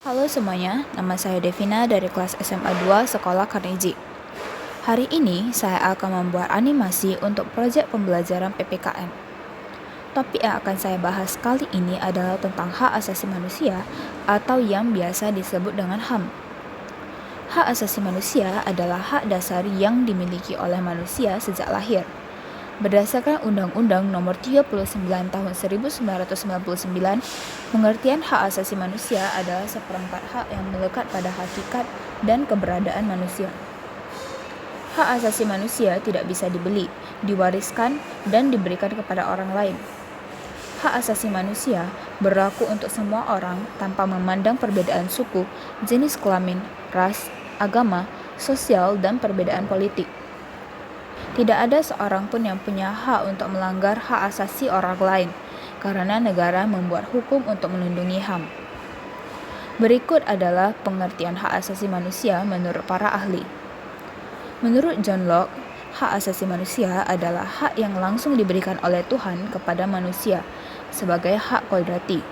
Halo semuanya, nama saya Devina dari kelas SMA 2 Sekolah Carnegie. Hari ini saya akan membuat animasi untuk proyek pembelajaran PPKN. Topik yang akan saya bahas kali ini adalah tentang hak asasi manusia atau yang biasa disebut dengan HAM. Hak asasi manusia adalah hak dasar yang dimiliki oleh manusia sejak lahir. Berdasarkan Undang-Undang Nomor 39 Tahun 1999, pengertian hak asasi manusia adalah seperangkat hak yang melekat pada hakikat dan keberadaan manusia. Hak asasi manusia tidak bisa dibeli, diwariskan, dan diberikan kepada orang lain. Hak asasi manusia berlaku untuk semua orang tanpa memandang perbedaan suku, jenis kelamin, ras, agama, sosial, dan perbedaan politik. Tidak ada seorang pun yang punya hak untuk melanggar hak asasi orang lain, karena negara membuat hukum untuk melindungi HAM. Berikut adalah pengertian hak asasi manusia menurut para ahli. Menurut John Locke, hak asasi manusia adalah hak yang langsung diberikan oleh Tuhan kepada manusia sebagai hak kodrati,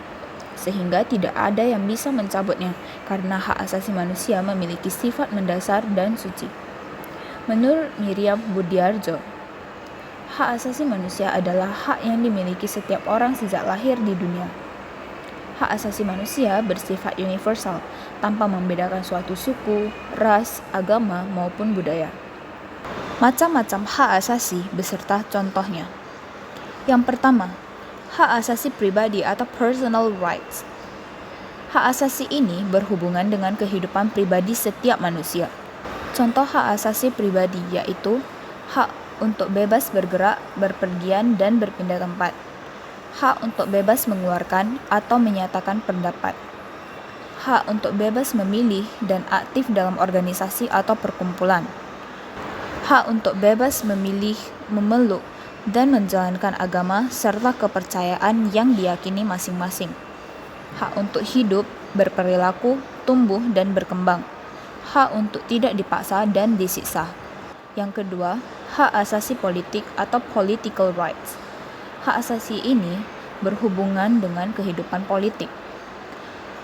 sehingga tidak ada yang bisa mencabutnya karena hak asasi manusia memiliki sifat mendasar dan suci. Menurut Miriam Budiarjo, hak asasi manusia adalah hak yang dimiliki setiap orang sejak lahir di dunia. Hak asasi manusia bersifat universal, tanpa membedakan suatu suku, ras, agama, maupun budaya. Macam-macam hak asasi beserta contohnya. Yang pertama, hak asasi pribadi atau personal rights. Hak asasi ini berhubungan dengan kehidupan pribadi setiap manusia. Contoh hak asasi pribadi yaitu hak untuk bebas bergerak, berpergian, dan berpindah tempat. Hak untuk bebas mengeluarkan atau menyatakan pendapat. Hak untuk bebas memilih dan aktif dalam organisasi atau perkumpulan. Hak untuk bebas memilih, memeluk, dan menjalankan agama serta kepercayaan yang diyakini masing-masing. Hak untuk hidup, berperilaku, tumbuh, dan berkembang. Hak untuk tidak dipaksa dan disiksa. Yang kedua, hak asasi politik atau political rights. Hak asasi ini berhubungan dengan kehidupan politik.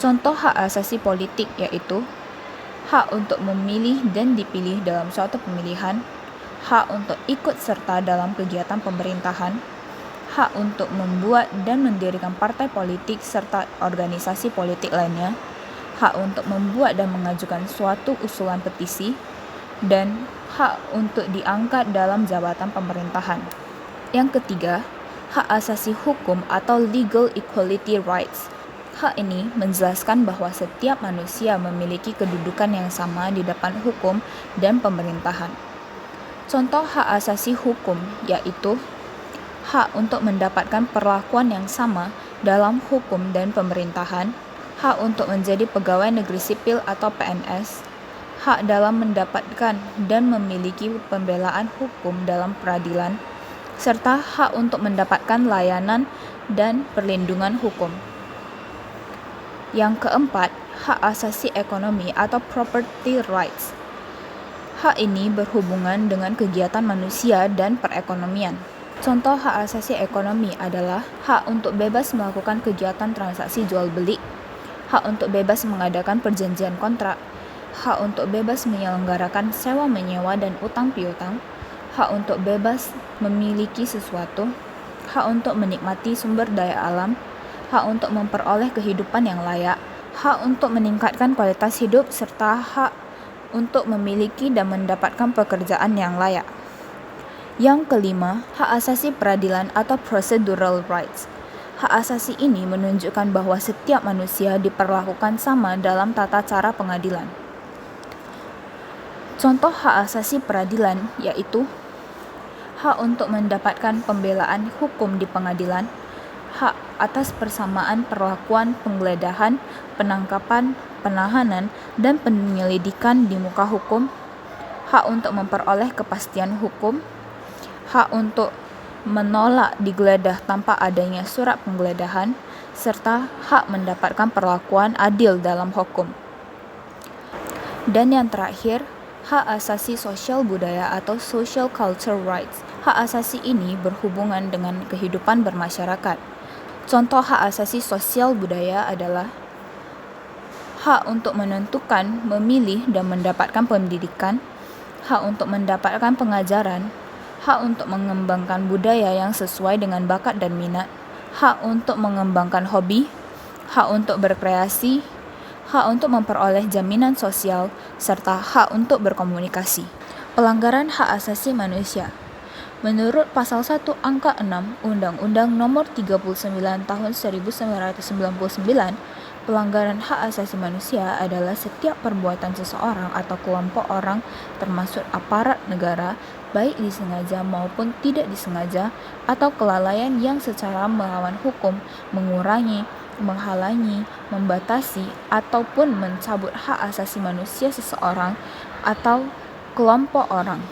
Contoh hak asasi politik yaitu hak untuk memilih dan dipilih dalam suatu pemilihan, hak untuk ikut serta dalam kegiatan pemerintahan, hak untuk membuat dan mendirikan partai politik serta organisasi politik lainnya, hak untuk membuat dan mengajukan suatu usulan petisi, dan hak untuk diangkat dalam jabatan pemerintahan. Yang ketiga, hak asasi hukum atau legal equality rights. Hak ini menjelaskan bahwa setiap manusia memiliki kedudukan yang sama di depan hukum dan pemerintahan. Contoh hak asasi hukum yaitu hak untuk mendapatkan perlakuan yang sama dalam hukum dan pemerintahan, hak untuk menjadi pegawai negeri sipil atau PNS, hak dalam mendapatkan dan memiliki pembelaan hukum dalam peradilan, serta hak untuk mendapatkan layanan dan perlindungan hukum. Yang keempat, hak asasi ekonomi atau property rights. Hak ini berhubungan dengan kegiatan manusia dan perekonomian. Contoh hak asasi ekonomi adalah hak untuk bebas melakukan kegiatan transaksi jual beli, hak untuk bebas mengadakan perjanjian kontrak, hak untuk bebas menyelenggarakan sewa menyewa dan utang piutang, hak untuk bebas memiliki sesuatu, hak untuk menikmati sumber daya alam, hak untuk memperoleh kehidupan yang layak, hak untuk meningkatkan kualitas hidup, serta hak untuk memiliki dan mendapatkan pekerjaan yang layak. Yang kelima, hak asasi peradilan atau procedural rights. Hak asasi ini menunjukkan bahwa setiap manusia diperlakukan sama dalam tata cara pengadilan. Contoh hak asasi peradilan yaitu hak untuk mendapatkan pembelaan hukum di pengadilan, hak atas persamaan perlakuan penggeledahan, penangkapan, penahanan, dan penyelidikan di muka hukum, hak untuk memperoleh kepastian hukum, hak untuk menolak digeledah tanpa adanya surat penggeledahan, serta hak mendapatkan perlakuan adil dalam hukum. Dan yang terakhir, hak asasi sosial budaya atau social culture rights. Hak asasi ini berhubungan dengan kehidupan bermasyarakat. Contoh hak asasi sosial budaya adalah hak untuk menentukan, memilih, dan mendapatkan pendidikan, hak untuk mendapatkan pengajaran, hak untuk mengembangkan budaya yang sesuai dengan bakat dan minat, hak untuk mengembangkan hobi, hak untuk berkreasi, hak untuk memperoleh jaminan sosial, serta hak untuk berkomunikasi. Pelanggaran hak asasi manusia. Menurut Pasal 1 Angka 6 Undang-Undang Nomor 39 Tahun 1999, pelanggaran hak asasi manusia adalah setiap perbuatan seseorang atau kelompok orang termasuk aparat negara, baik disengaja maupun tidak disengaja, atau kelalaian yang secara melawan hukum, mengurangi, menghalangi, membatasi, ataupun mencabut hak asasi manusia seseorang atau kelompok orang.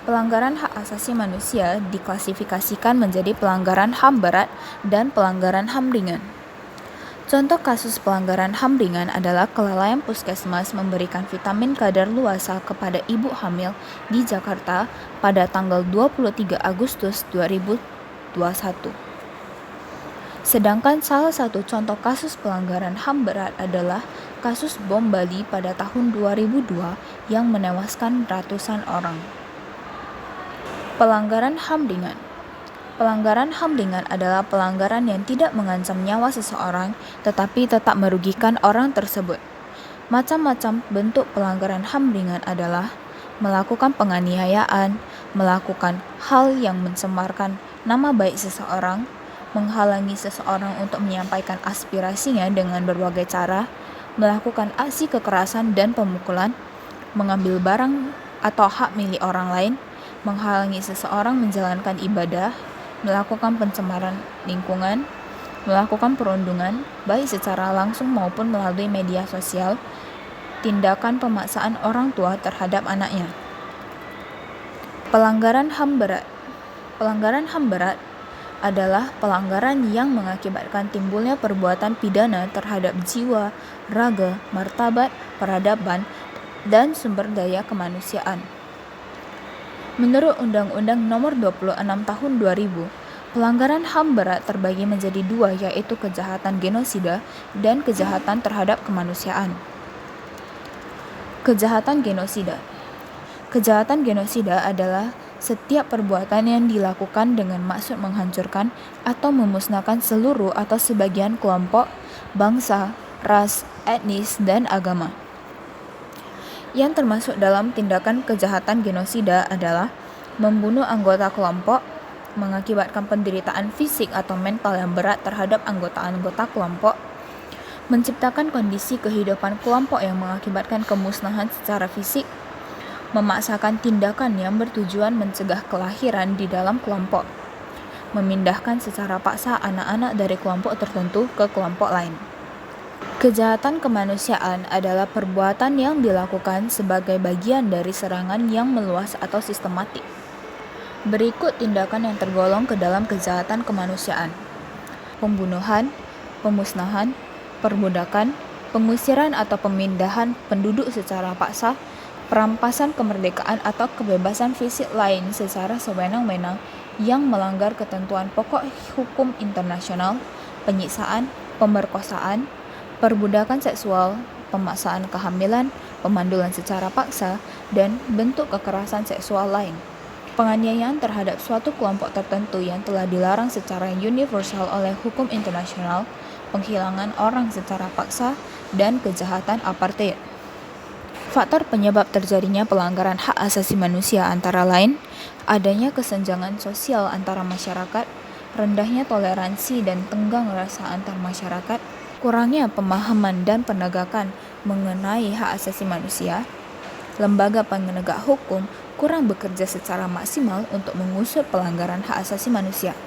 Pelanggaran hak asasi manusia diklasifikasikan menjadi pelanggaran HAM berat dan pelanggaran HAM ringan. Contoh kasus pelanggaran HAM ringan adalah kelalaian puskesmas memberikan vitamin kadaluarsa kepada ibu hamil di Jakarta pada tanggal 23 Agustus 2021. Sedangkan salah satu contoh kasus pelanggaran HAM berat adalah kasus bom Bali pada tahun 2002 yang menewaskan ratusan orang. Pelanggaran HAM ringan. Pelanggaran HAM ringan adalah pelanggaran yang tidak mengancam nyawa seseorang tetapi tetap merugikan orang tersebut. Macam-macam bentuk pelanggaran HAM ringan adalah melakukan penganiayaan, melakukan hal yang mencemarkan nama baik seseorang, menghalangi seseorang untuk menyampaikan aspirasinya dengan berbagai cara, melakukan aksi kekerasan dan pemukulan, mengambil barang atau hak milik orang lain, menghalangi seseorang menjalankan ibadah, melakukan pencemaran lingkungan, melakukan perundungan, baik secara langsung maupun melalui media sosial, tindakan pemaksaan orang tua terhadap anaknya. Pelanggaran HAM berat. Pelanggaran HAM berat adalah pelanggaran yang mengakibatkan timbulnya perbuatan pidana terhadap jiwa, raga, martabat, peradaban, dan sumber daya kemanusiaan. Menurut Undang-Undang Nomor 26 Tahun 2000, pelanggaran HAM berat terbagi menjadi dua, yaitu kejahatan genosida dan kejahatan terhadap kemanusiaan. Kejahatan genosida. Kejahatan genosida adalah setiap perbuatan yang dilakukan dengan maksud menghancurkan atau memusnahkan seluruh atau sebagian kelompok, bangsa, ras, etnis, dan agama. Yang termasuk dalam tindakan kejahatan genosida adalah membunuh anggota kelompok, mengakibatkan penderitaan fisik atau mental yang berat terhadap anggota-anggota kelompok, menciptakan kondisi kehidupan kelompok yang mengakibatkan kemusnahan secara fisik, memaksakan tindakan yang bertujuan mencegah kelahiran di dalam kelompok, memindahkan secara paksa anak-anak dari kelompok tertentu ke kelompok lain. Kejahatan kemanusiaan adalah perbuatan yang dilakukan sebagai bagian dari serangan yang meluas atau sistematik. Berikut tindakan yang tergolong ke dalam kejahatan kemanusiaan: pembunuhan, pemusnahan, perbudakan, pengusiran atau pemindahan penduduk secara paksa, perampasan kemerdekaan atau kebebasan fisik lain secara sewenang-wenang yang melanggar ketentuan pokok hukum internasional, penyiksaan, pemerkosaan, perbudakan seksual, pemaksaan kehamilan, pemandulan secara paksa, dan bentuk kekerasan seksual lain. Penganiayaan terhadap suatu kelompok tertentu yang telah dilarang secara universal oleh hukum internasional, penghilangan orang secara paksa, dan kejahatan apartheid. Faktor penyebab terjadinya pelanggaran hak asasi manusia antara lain adanya kesenjangan sosial antara masyarakat, rendahnya toleransi dan tenggang rasa antar masyarakat, kurangnya pemahaman dan penegakan mengenai hak asasi manusia, lembaga penegak hukum kurang bekerja secara maksimal untuk mengusut pelanggaran hak asasi manusia.